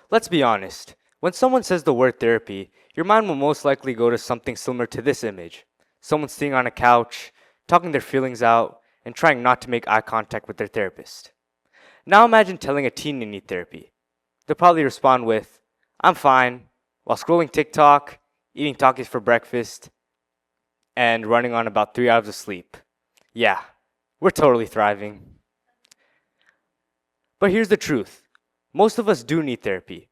Let's be honest. When someone says the word therapy, your mind will most likely go to something similar to this image. Someone sitting on a couch, talking their feelings out, and trying not to make eye contact with their therapist. Now imagine telling a teen you need therapy. They'll probably respond with, I'm fine, while scrolling TikTok, eating Takis for breakfast, and running on about 3 hours of sleep. Yeah, we're totally thriving. But here's the truth. Most of us do need therapy.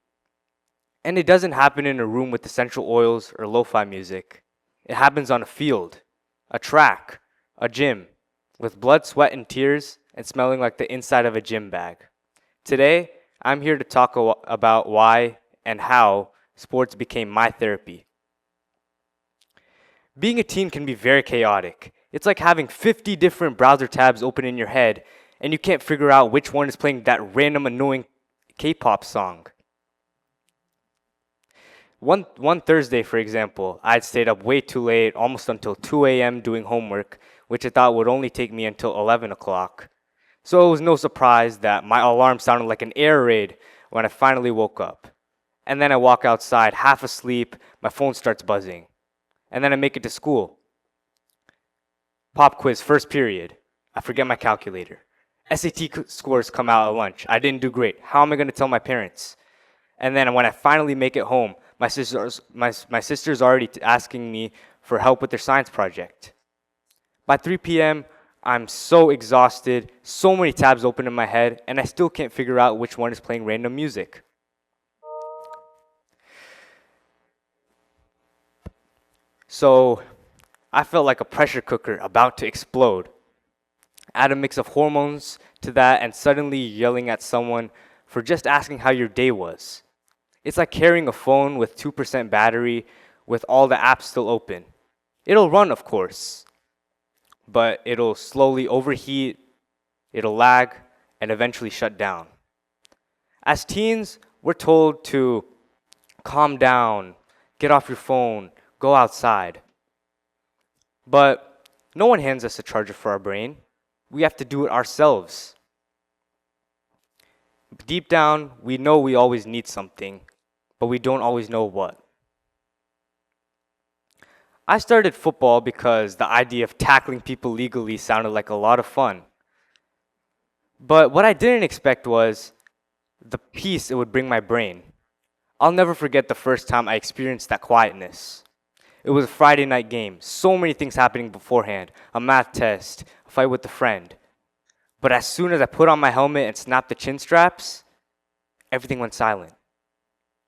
And it doesn't happen in a room with essential oils or lo-fi music. It happens on a field, a track, a gym, with blood, sweat, and tears, and smelling like the inside of a gym bag. Today, I'm here to talk about why and how sports became my therapy. Being a teen can be very chaotic. It's like having 50 different browser tabs open in your head, and you can't figure out which one is playing that random annoying K-pop song. One Thursday, for example, I'd stayed up way too late, almost until 2 a.m. doing homework, which I thought would only take me until 11 o'clock. So it was no surprise that my alarm sounded like an air raid when I finally woke up. And then I walk outside, half asleep, my phone starts buzzing. And then I make it to school. Pop quiz, first period. I forget my calculator. Scores come out at lunch. I didn't do great. How am I going to tell my parents? And then when I finally make it home, my sister's already asking me for help with their science project. By 3 p.m., I'm so exhausted, so many tabs open in my head, and I still can't figure out which one is playing random music. So I felt like a pressure cooker about to explode. Add a mix of hormones to that and suddenly yelling at someone for just asking how your day was. It's like carrying a phone with 2% battery with all the apps still open. It'll run, of course, but it'll slowly overheat, it'll lag, and eventually shut down. As teens, we're told to calm down, get off your phone, go outside. But no one hands us a charger for our brain. We have to do it ourselves. Deep down, we know we always need something, but we don't always know what. I started football because the idea of tackling people legally sounded like a lot of fun. But what I didn't expect was the peace it would bring my brain. I'll never forget the first time I experienced that quietness. It was a Friday night game, so many things happening beforehand, a math test, a fight with a friend. But as soon as I put on my helmet and snapped the chin straps, everything went silent.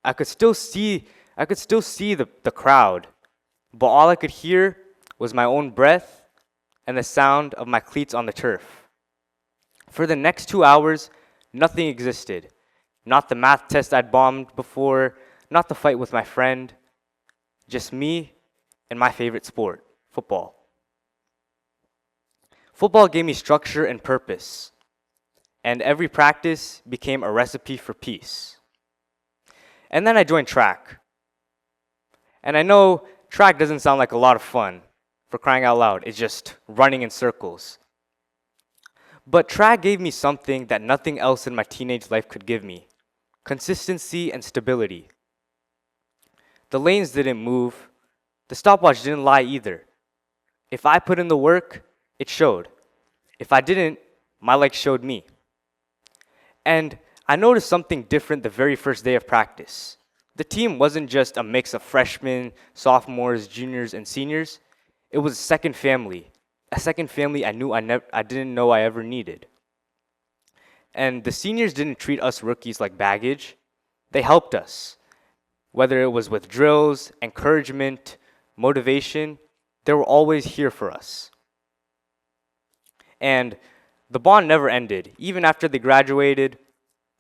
I could still see the crowd, but all I could hear was my own breath and the sound of my cleats on the turf. For the next 2 hours, nothing existed. Not the math test I'd bombed before, not the fight with my friend, just me and my favorite sport, football. Football gave me structure and purpose, and every practice became a recipe for peace. And then I joined track. And I know track doesn't sound like a lot of fun, for crying out loud. It's just running in circles. But track gave me something that nothing else in my teenage life could give me: consistency and stability. The lanes didn't move. The stopwatch didn't lie either. If I put in the work, it showed. If I didn't, my legs showed me. And I noticed something different the very first day of practice. The team wasn't just a mix of freshmen, sophomores, juniors, and seniors. It was a second family I didn't know I ever needed. And the seniors didn't treat us rookies like baggage. They helped us. Whether it was with drills, encouragement, motivation, they were always here for us. And the bond never ended. Even after they graduated,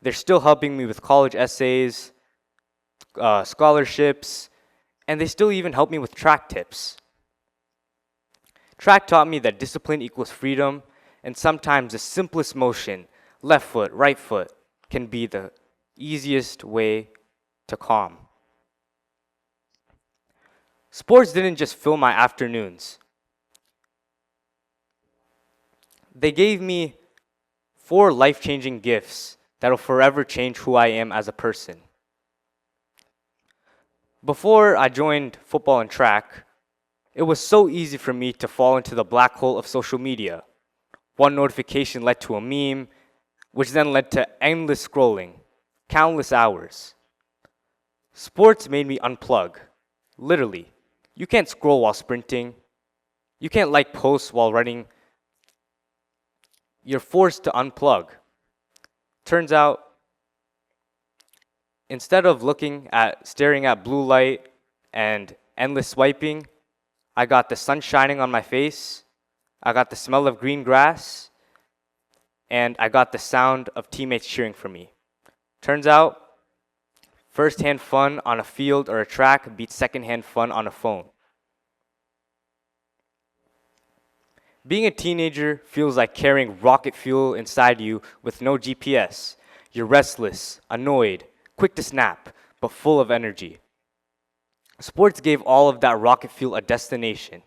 they're still helping me with college essays, scholarships, and they still even help me with track tips. Track taught me that discipline equals freedom, and sometimes the simplest motion, left foot, right foot, can be the easiest way to calm. Sports didn't just fill my afternoons. They gave me 4 life-changing gifts that will forever change who I am as a person. Before I joined football and track, it was so easy for me to fall into the black hole of social media. One notification led to a meme, which then led to endless scrolling, countless hours. Sports made me unplug. Literally. You can't scroll while sprinting. You can't like posts while running. You're forced to unplug. Turns out, instead of staring at blue light and endless swiping, I got the sun shining on my face, I got the smell of green grass, and I got the sound of teammates cheering for me. Turns out, first-hand fun on a field or a track beats second-hand fun on a phone. Being a teenager feels like carrying rocket fuel inside you with no GPS. You're restless, annoyed, quick to snap, but full of energy. Sports gave all of that rocket fuel a destination.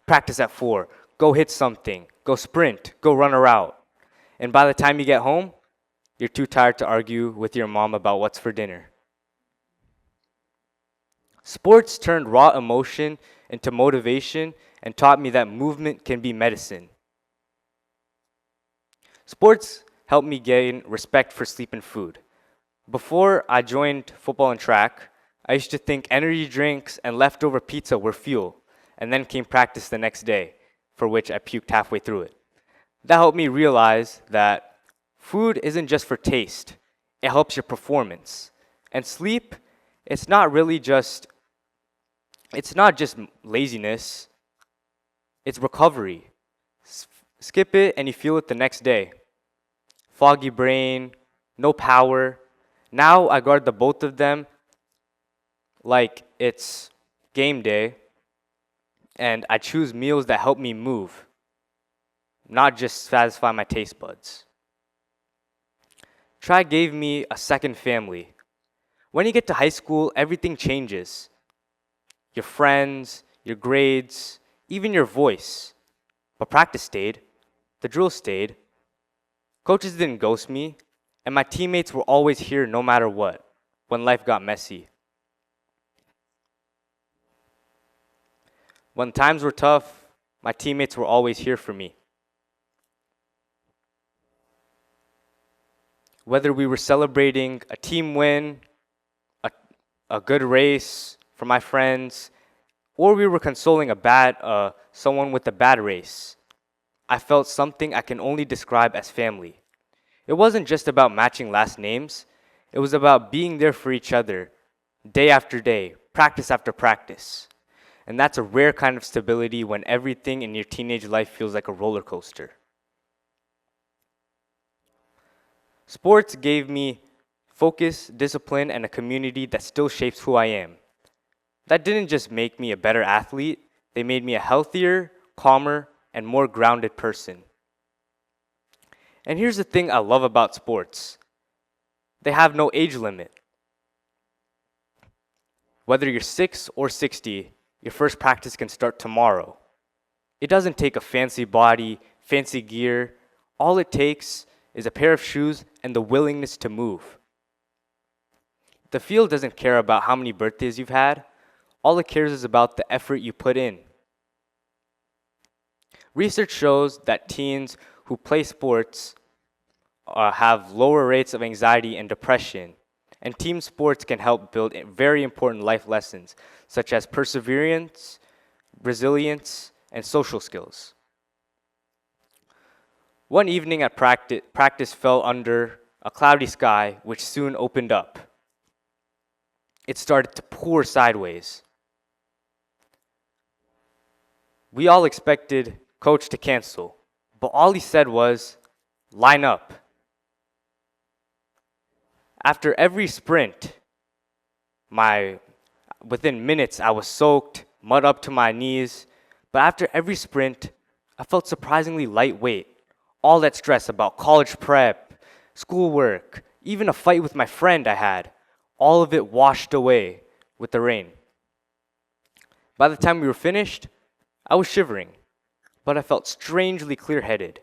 Practice at 4, go hit something, go sprint, go run a route. And by the time you get home, you're too tired to argue with your mom about what's for dinner. Sports turned raw emotion into motivation and taught me that movement can be medicine. Sports helped me gain respect for sleep and food. Before I joined football and track, I used to think energy drinks and leftover pizza were fuel, and then came practice the next day, for which I puked halfway through it. That helped me realize that food isn't just for taste, it helps your performance. And sleep, it's not just laziness, it's recovery. Skip it and you feel it the next day. Foggy brain, no power. Now I guard the both of them like it's game day, and I choose meals that help me move, not just satisfy my taste buds. Track gave me a second family. When you get to high school, everything changes. Your friends, your grades, even your voice. But practice stayed. The drill stayed. Coaches didn't ghost me, and my teammates were always here no matter what, when life got messy. When times were tough, my teammates were always here for me. Whether we were celebrating a team win, a good race for my friends, or we were consoling someone with a bad race, I felt something I can only describe as family. It wasn't just about matching last names, it was about being there for each other, day after day, practice after practice. And that's a rare kind of stability when everything in your teenage life feels like a roller coaster. Sports gave me focus, discipline, and a community that still shapes who I am. That didn't just make me a better athlete, they made me a healthier, calmer, and more grounded person. And here's the thing I love about sports. They have no age limit. Whether you're 6 or 60, your first practice can start tomorrow. It doesn't take a fancy body, fancy gear. All it takes is a pair of shoes and the willingness to move. The field doesn't care about how many birthdays you've had. All it cares is about the effort you put in. Research shows that teens who play sports have lower rates of anxiety and depression, and team sports can help build very important life lessons such as perseverance, resilience, and social skills. One evening at practice fell under a cloudy sky which soon opened up. It started to pour sideways. We all expected coach to cancel, but all he said was, "Line up." After every sprint, within minutes I was soaked, mud up to my knees, but after every sprint, I felt surprisingly lightweight. All that stress about college prep, schoolwork, even a fight with my friend I had, all of it washed away with the rain. By the time we were finished, I was shivering, but I felt strangely clear-headed.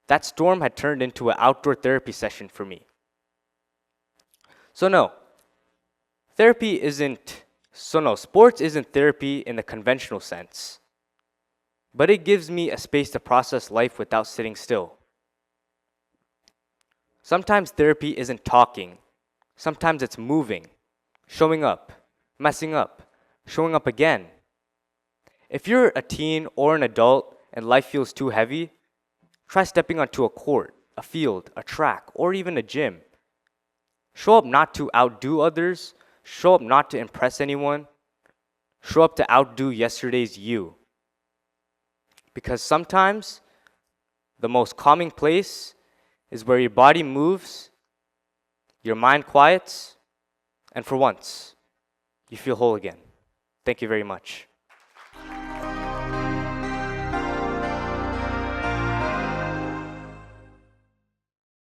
That storm had turned into an outdoor therapy session for me. So no, therapy isn't So no, sports isn't therapy in the conventional sense, but it gives me a space to process life without sitting still. Sometimes therapy isn't talking. Sometimes it's moving, showing up, messing up, showing up again. If you're a teen or an adult and life feels too heavy, try stepping onto a court, a field, a track, or even a gym. Show up not to outdo others, show up not to impress anyone, show up to outdo yesterday's you. Because sometimes the most calming place is where your body moves, your mind quiets, and for once, you feel whole again. Thank you very much.